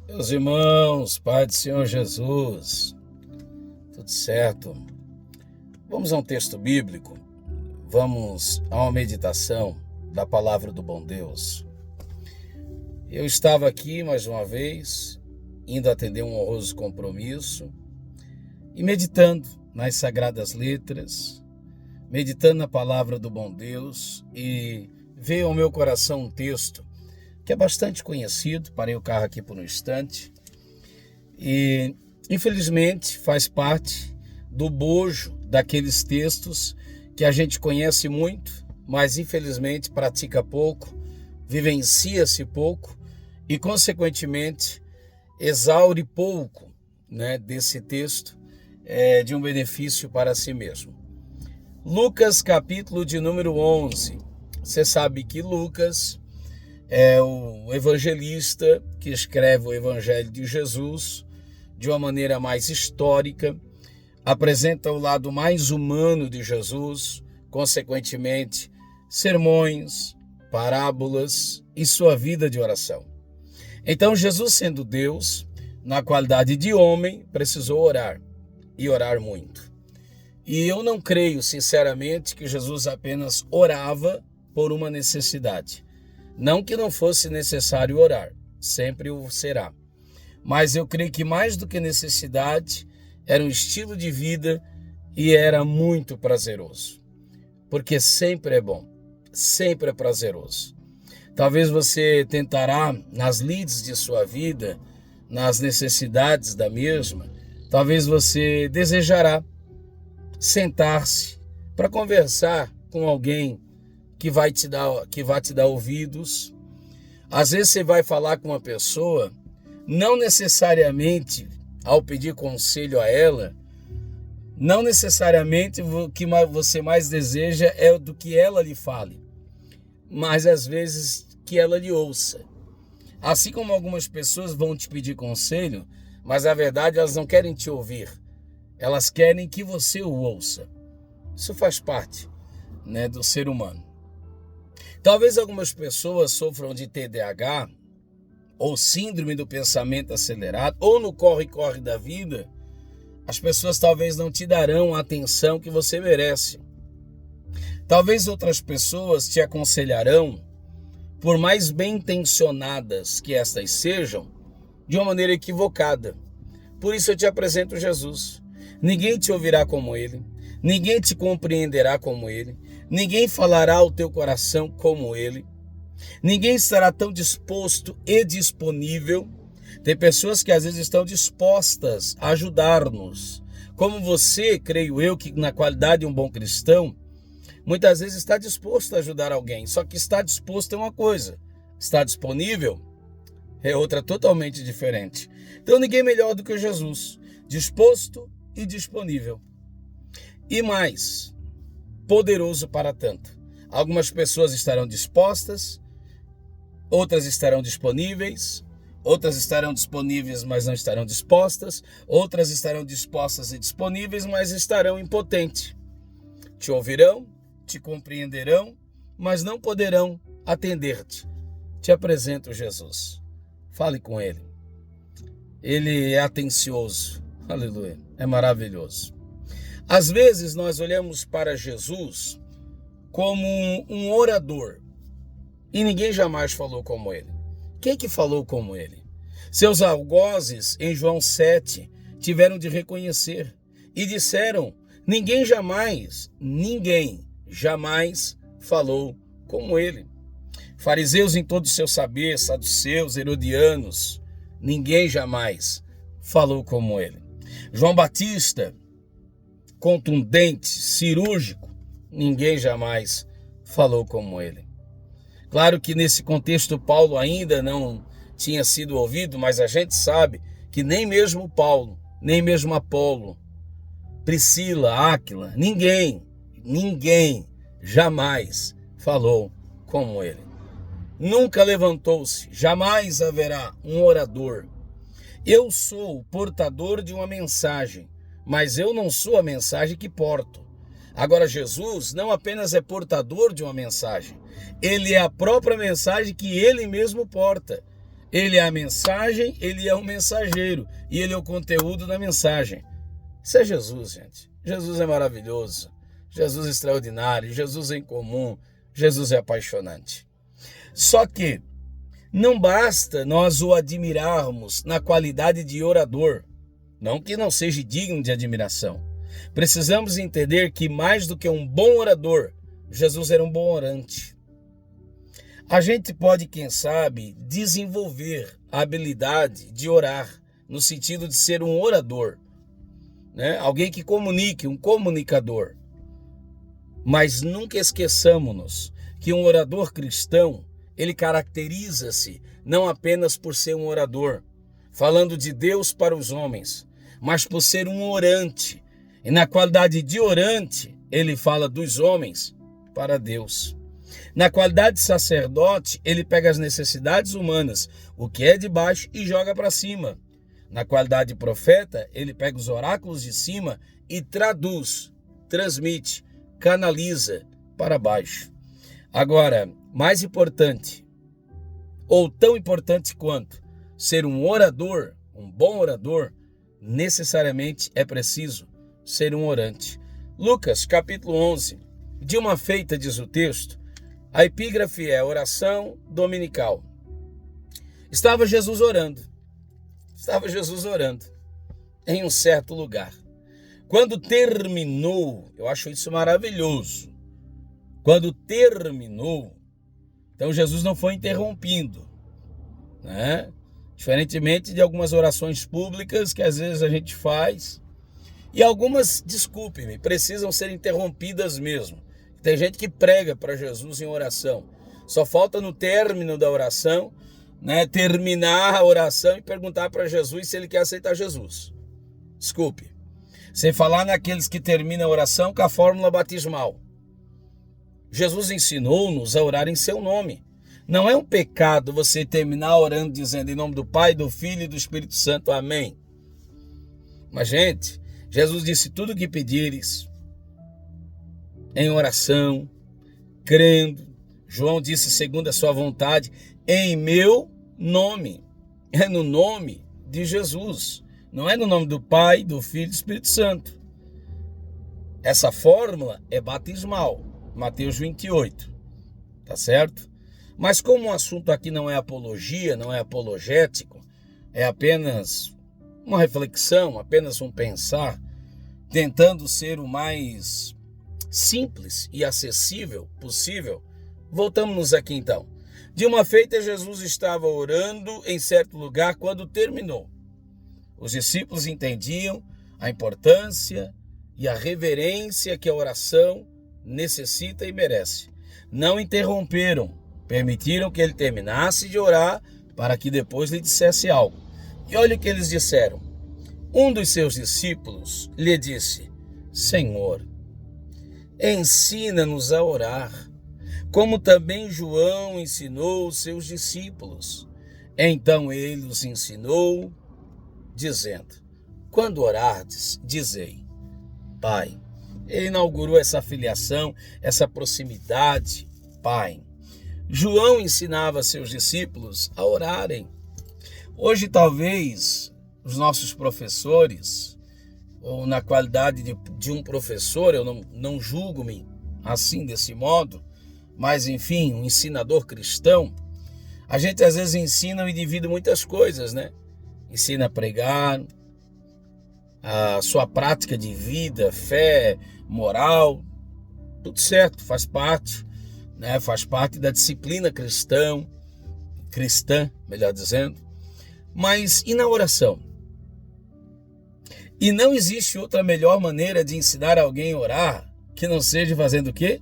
Meus irmãos, Pai do Senhor Jesus, tudo certo? Vamos a um texto bíblico, vamos a uma meditação da palavra do bom Deus. Eu estava aqui mais uma vez, indo atender um honroso compromisso e meditando nas sagradas letras, meditando na palavra do bom Deus, e veio ao meu coração um texto que é bastante conhecido. Parei o carro aqui por um instante e, infelizmente, faz parte do bojo daqueles textos que a gente conhece muito, mas, infelizmente, pratica pouco, vivencia-se pouco e, consequentemente, exaure pouco, desse texto, de um benefício para si mesmo. Lucas, capítulo de número 11. Você sabe que Lucas é o evangelista que escreve o Evangelho de Jesus de uma maneira mais histórica, apresenta o lado mais humano de Jesus, consequentemente, sermões, parábolas e sua vida de oração. Então, Jesus, sendo Deus, na qualidade de homem, precisou orar, e orar muito. E eu não creio, sinceramente, que Jesus apenas orava por uma necessidade. Não que não fosse necessário orar, sempre o será. Mas eu creio que mais do que necessidade, era um estilo de vida e era muito prazeroso. Porque sempre é bom, sempre é prazeroso. Talvez você tentará, nas lides de sua vida, nas necessidades da mesma, talvez você desejará sentar-se para conversar com alguém que vai te dar ouvidos. Às vezes você vai falar com uma pessoa, não necessariamente ao pedir conselho a ela, não necessariamente o que você mais deseja é do que ela lhe fale, mas às vezes que ela lhe ouça. Assim como algumas pessoas vão te pedir conselho, mas na verdade elas não querem te ouvir, elas querem que você o ouça. Isso faz parte, do ser humano. Talvez algumas pessoas sofram de TDAH, ou síndrome do pensamento acelerado, ou no corre-corre da vida. As pessoas talvez não te darão a atenção que você merece. Talvez outras pessoas te aconselharão, por mais bem intencionadas que estas sejam, de uma maneira equivocada. Por isso eu te apresento Jesus. Ninguém te ouvirá como ele, ninguém te compreenderá como ele, ninguém falará ao teu coração como ele, ninguém estará tão disposto e disponível. Tem pessoas que às vezes estão dispostas a ajudar-nos, como você, creio eu, que na qualidade de um bom cristão, muitas vezes está disposto a ajudar alguém, só que está disposto é uma coisa, está disponível é outra totalmente diferente. Então ninguém melhor do que Jesus, disposto e disponível. E mais, poderoso para tanto. Algumas pessoas estarão dispostas, outras estarão disponíveis, outras estarão disponíveis, mas não estarão dispostas, outras estarão dispostas e disponíveis, mas estarão impotentes. Te ouvirão, te compreenderão, mas não poderão atender-te. Te apresento Jesus. Fale com ele. Ele é atencioso. Aleluia. É maravilhoso. Às vezes nós olhamos para Jesus como um orador e ninguém jamais falou como ele. Quem que falou como ele? Seus algozes em João 7 tiveram de reconhecer e disseram: ninguém jamais falou como ele. Fariseus em todo o seu saber, saduceus, herodianos, ninguém jamais falou como ele. João Batista, contundente, cirúrgico, ninguém jamais falou como ele. Claro que nesse contexto Paulo ainda não tinha sido ouvido, mas a gente sabe que nem mesmo Paulo, nem mesmo Apolo, Priscila, Áquila, ninguém jamais falou como ele. Nunca levantou-se, jamais haverá um orador. Eu sou o portador de uma mensagem, mas eu não sou a mensagem que porto. Agora, Jesus não apenas é portador de uma mensagem, ele é a própria mensagem que ele mesmo porta. Ele é a mensagem, ele é o mensageiro e ele é o conteúdo da mensagem. Isso é Jesus, gente. Jesus é maravilhoso, Jesus é extraordinário, Jesus é incomum, Jesus é apaixonante. Só que não basta nós o admirarmos na qualidade de orador, não que não seja digno de admiração. Precisamos entender que mais do que um bom orador, Jesus era um bom orante. A gente pode, quem sabe, desenvolver a habilidade de orar, no sentido de ser um orador, né? Alguém que comunique, um comunicador. Mas nunca esqueçamos que um orador cristão, ele caracteriza-se não apenas por ser um orador, falando de Deus para os homens, mas por ser um orante. E na qualidade de orante, ele fala dos homens para Deus. Na qualidade de sacerdote, ele pega as necessidades humanas, o que é de baixo, e joga para cima. Na qualidade de profeta, ele pega os oráculos de cima e traduz, transmite, canaliza para baixo. Agora, mais importante, ou tão importante quanto ser um orador, um bom orador, necessariamente é preciso ser um orante. Lucas, capítulo 11, de uma feita, diz o texto, a epígrafe é oração dominical. Estava Jesus orando em um certo lugar. Quando terminou, eu acho isso maravilhoso. Quando terminou, então Jesus não foi interrompido, né? Diferentemente de algumas orações públicas que às vezes a gente faz, e algumas, desculpe-me, precisam ser interrompidas mesmo. Tem gente que prega para Jesus em oração. Só falta no término da oração, né, terminar a oração e perguntar para Jesus se ele quer aceitar Jesus. Desculpe. Sem falar naqueles que terminam a oração com a fórmula batismal. Jesus ensinou-nos a orar em seu nome. Não é um pecado você terminar orando dizendo em nome do Pai, do Filho e do Espírito Santo. Amém. Mas, gente, Jesus disse tudo o que pedires em oração, crendo. João disse segundo a sua vontade, em meu nome. É no nome de Jesus. Não é no nome do Pai, do Filho e do Espírito Santo. Essa fórmula é batismal. Mateus 28. Tá certo? Mas como o assunto aqui não é apologia, não é apologético, é apenas uma reflexão, apenas um pensar, tentando ser o mais simples e acessível possível, voltamos aqui então. De uma feita, Jesus estava orando em certo lugar quando terminou. Os discípulos entendiam a importância e a reverência que a oração necessita e merece. Não interromperam, permitiram que ele terminasse de orar para que depois lhe dissesse algo. E olha o que eles disseram. Um dos seus discípulos lhe disse, Senhor, ensina-nos a orar, como também João ensinou os seus discípulos. Então ele os ensinou, dizendo, quando orardes, dizei, Pai. Ele inaugurou essa filiação, essa proximidade, Pai. João ensinava seus discípulos a orarem. Hoje, talvez, os nossos professores, ou na qualidade de um professor, eu não julgo-me assim, desse modo, mas, enfim, um ensinador cristão, a gente às vezes ensina o indivíduo muitas coisas, né? Ensina a pregar, a sua prática de vida, fé, moral, tudo certo, faz parte, né? Faz parte da disciplina cristã, melhor dizendo. Mas e na oração? E não existe outra melhor maneira de ensinar alguém a orar que não seja fazendo o quê?